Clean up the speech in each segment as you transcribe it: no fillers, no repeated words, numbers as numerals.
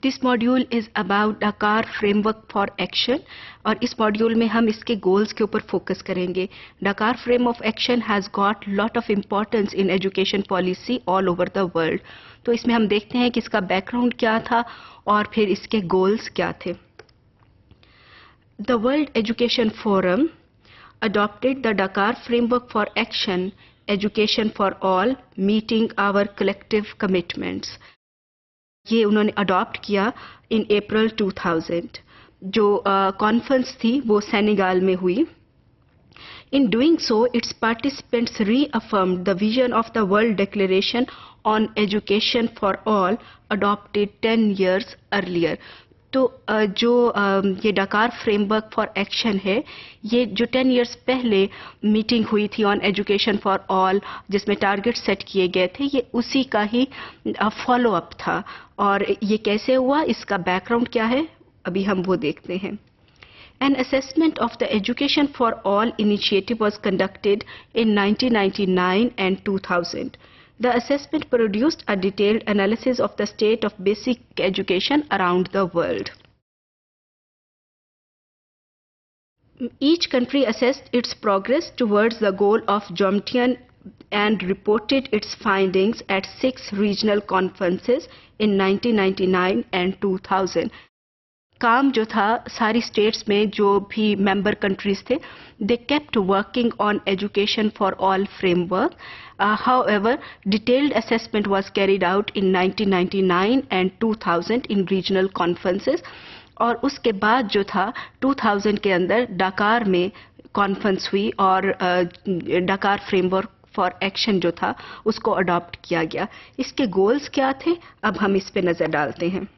This module is about डकार framework for action और इस मॉड्यूल में हम इसके गोल्स के ऊपर फोकस करेंगे। डकार frame of action has got lot of importance in education policy all over the world. तो इसमें हम देखते हैं कि इसका बैकग्राउंड क्या था और फिर इसके गोल्स क्या थे। The world education forum adopted the Dakar Framework for Action, Education for All, Meeting Our Collective Commitments. ये उन्होंने अडॉप्ट किया इन अप्रैल 2000। जो कॉन्फ्रेंस थी वो सेनेगल में हुई। In doing so, its participants reaffirmed the vision of the World Declaration on Education for All, adopted 10 years earlier. तो जो ये डकार फ्रेमवर्क फॉर एक्शन है, ये जो 10 इयर्स पहले मीटिंग हुई थी ऑन एजुकेशन फॉर ऑल, जिसमें टारगेट सेट किए गए थे, ये उसी का ही फॉलो अप था। और ये कैसे हुआ, इसका बैकग्राउंड क्या है, अभी हम वो देखते हैं। An assessment of the Education for All initiative was conducted in 1999 and 2000. The assessment produced a detailed analysis of the state of basic education around the world. Each country assessed its progress towards the goal of Jomtien and reported its findings at 6 regional conferences in 1999 and 2000. काम जो था सारी states में जो भी member countries थे, they kept working on education for all framework. However detailed assessment was carried out in 1999 and 2000 in regional conferences. और उसके बाद जो था 2000 के अंदर डकार में कॉन्फ्रेंस हुई और डकार फ्रेमवर्क फॉर एक्शन जो था उसको अडॉप्ट किया गया। इसके गोल्स क्या थे, अब हम इस पे नज़र डालते हैं।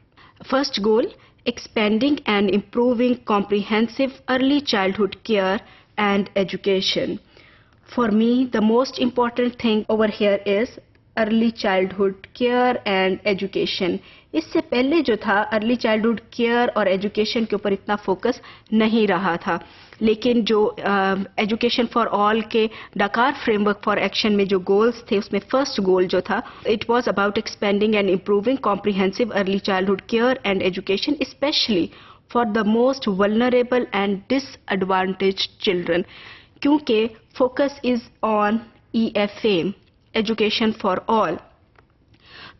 First goal, expanding and improving comprehensive early childhood care and education. For me, the most important thing over here is early childhood care and education. इससे पहले जो था अर्ली चाइल्डहुड केयर और एजुकेशन के ऊपर इतना फोकस नहीं रहा था, लेकिन जो एजुकेशन फॉर ऑल के डकार फ्रेमवर्क फॉर एक्शन में जो गोल्स थे, उसमें फर्स्ट गोल जो था, it was about expanding and improving comprehensive early childhood care and education, especially for the most vulnerable and disadvantaged children. क्योंकि focus is on EFA, education for all,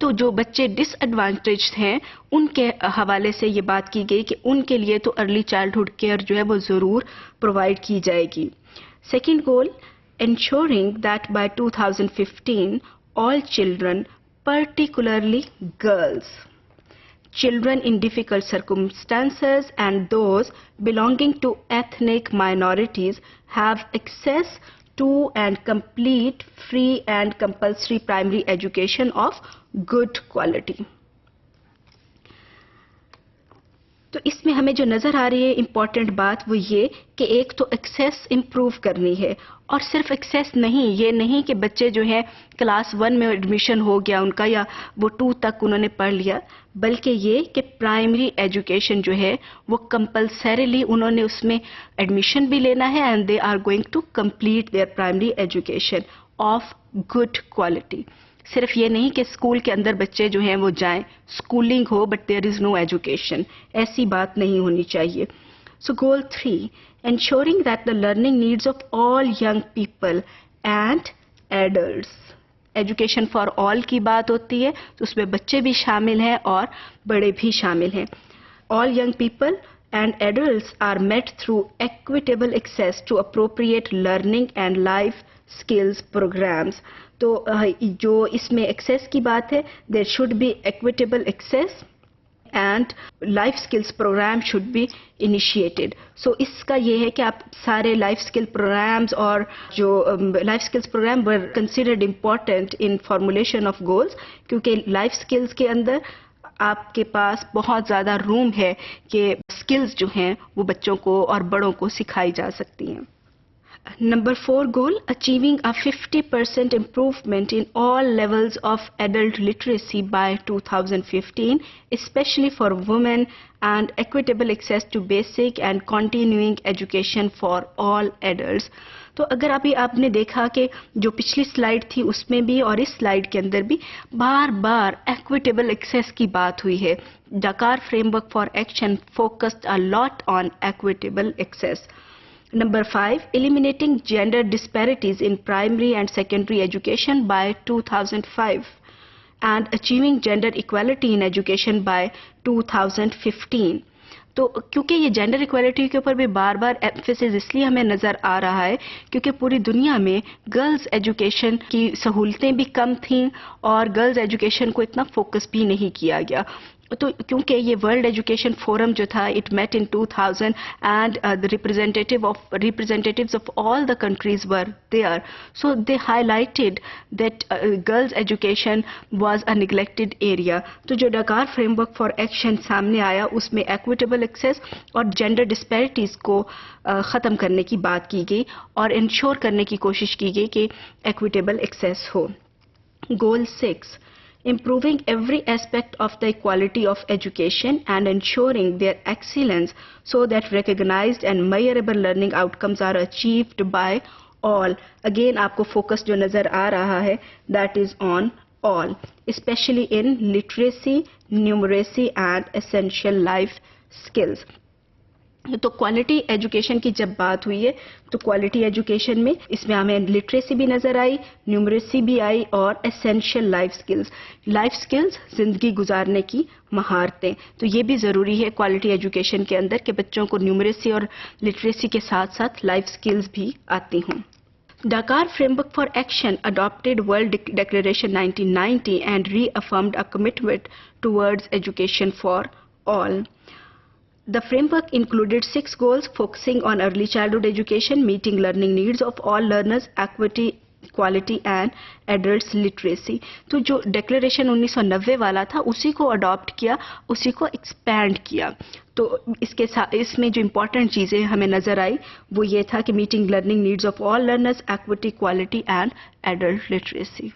तो जो बच्चे डिसएडवांटेज हैं उनके हवाले से ये बात की गई कि उनके लिए तो अर्ली चाइल्डहुड केयर जो है वो ज़रूर प्रोवाइड की जाएगी। Second goal, ensuring that by 2015 all children, particularly girls, children in difficult circumstances and those belonging to ethnic minorities have access to and complete free and compulsory primary education of good quality. तो इसमें हमें जो नज़र आ रही है important बात वो ये कि एक तो एक्सेस इम्प्रूव करनी है, और सिर्फ एक्सेस नहीं, ये नहीं कि बच्चे जो हैं क्लास 1 में एडमिशन हो गया उनका या वो 2 तक उन्होंने पढ़ लिया, बल्कि ये कि प्राइमरी एजुकेशन जो है वो कंपल्सरीली उन्होंने उसमें एडमिशन भी लेना है and they are going to complete their primary education of good quality. सिर्फ ये नहीं कि स्कूल के अंदर बच्चे जो हैं वो जाएं, स्कूलिंग हो but there is no education, ऐसी बात नहीं होनी चाहिए। So goal 3, ensuring that the learning needs of all young people and adults. Education for all की बात होती है तो उसमें बच्चे भी शामिल हैं और बड़े भी शामिल हैं। All young people and adults are met through equitable access to appropriate learning and life skills programs. तो जो इसमें एक्सेस की बात है, there should be equitable access and life skills programme should be initiated. So इसका ये है कि आप सारे लाइफ स्किल प्रोग्राम्स और जो life skills programme were considered important in formulation of goals, क्योंकि लाइफ स्किल्स के अंदर आपके पास बहुत ज़्यादा रूम है कि स्किल्स जो हैं वो बच्चों को और बड़ों को सिखाई जा सकती हैं। Number 4 goal, achieving a 50% improvement in all levels of adult literacy by 2015, especially for women, and equitable access to basic and continuing education for all adults. तो अगर अभी आपने देखा कि जो पिछली स्लाइड थी उसमें भी और इस स्लाइड के अंदर भी बार बार equitable access की बात हुई है. Dakar Framework for Action focused a lot on equitable access. Number 5, eliminating gender disparities in primary and secondary education by 2005 and achieving gender equality in education by 2015. तो क्योंकि ये जेंडर इक्वालिटी के ऊपर भी बार बार एम्फेसिस इसलिए हमें नज़र आ रहा है क्योंकि पूरी दुनिया में गर्ल्स एजुकेशन की सहूलतें भी कम थीं और गर्ल्स एजुकेशन को इतना फोकस भी नहीं किया गया. तो क्योंकि ये वर्ल्ड एजुकेशन फोरम जो था it met in 2000 and the representatives of all the countries were there, so they highlighted that girls education was a neglected area. तो जो डकार फ्रेमवर्क फॉर एक्शन सामने आया उसमें equitable access और जेंडर डिस्पैरिटीज़ को ख़त्म करने की बात की गई और इंश्योर करने की कोशिश की गई कि equitable access हो. Goal 6, improving every aspect of the equality of education and ensuring their excellence so that recognized and measurable learning outcomes are achieved by all. Again आपको focus जो नज़र आ रहा है that is on all, especially in literacy, numeracy and essential life skills. तो quality education की जब बात हुई है तो क्वालिटी एजुकेशन में इसमें हमें लिटरेसी भी नज़र आई, न्यूमरेसी भी आई और एसेंशियल लाइफ स्किल्स ज़िंदगी गुजारने की महारतें. तो ये भी ज़रूरी है क्वालिटी एजुकेशन के अंदर कि बच्चों को न्यूमरेसी और लिटरेसी के साथ साथ लाइफ स्किल्स भी आती हों. Dakar Framework for Action adopted World Declaration 1990 and reaffirmed a commitment towards education for all. The framework included 6 goals focusing on early childhood education, meeting learning needs of all learners, equity, equality and adults literacy. तो जो declaration 1990 वाला था उसी को adopt किया, उसी को expand किया. तो इसके साथ इसमें जो इम्पोर्टेंट चीज़ें हमें नज़र आई वो ये था कि meeting learning needs of all learners, equity, equality and adult literacy.